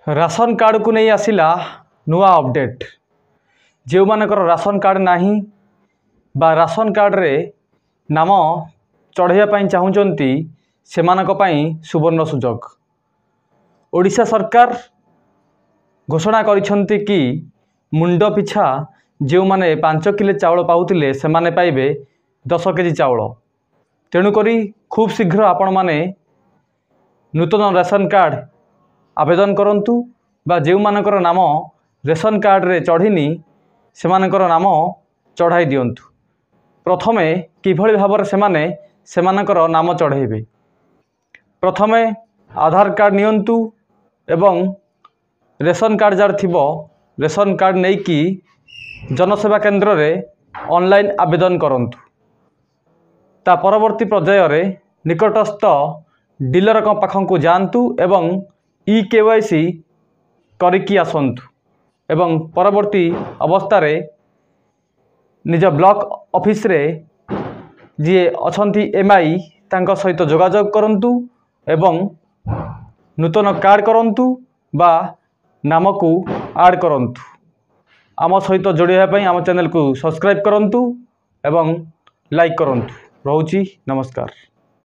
Ration card को नहीं आसिला नुआ अपडेट। जो मानकर राशन कार्ड नाही बा राशन कार्ड रे नाम चढ़ाई चाहूँगी से सुवर्ण सुजोग। ओडिशा सरकार घोषणा करिसेंती कि मुंड पिछा जो माने 5 किलो चाउल पाउतिले से माने पाइबे 10 केजी चाउल। तेणुकरी खूब शीघ्र आपण माने नूतन राशन कार्ड आवेदन करंतु बा जो मानकर नाम रेशन कार्ड रे चढ़ीनी से मानकर नाम चढ़ाई दियंतु। प्रथमे किभली भाव से मानकर नाम चढ़ेबे। प्रथमे आधार कार्ड नियंतु एवं रेशन कार्ड जार थिबो रेशन कार्ड नहीं कि जनसेवा केंद्र रे ऑनलाइन आवेदन करंतु। ता परवर्ती पर्याय रे निकटस्थ डीलर का पाखन को जानतु एवं ई-KYC करिकी आसंतु एवं परवर्ती अवस्था रे निज ब्लॉक ऑफिस रे जी अछंती MI तांका सहित जोगाजोग करंतु एवं नूतन कार्ड करंतु बा नाम को ऐड करंतु। आम सहित जोड़िया पई आम चैनल को सब्सक्राइब करंतु एवं लाइक करंतु। रहूची नमस्कार।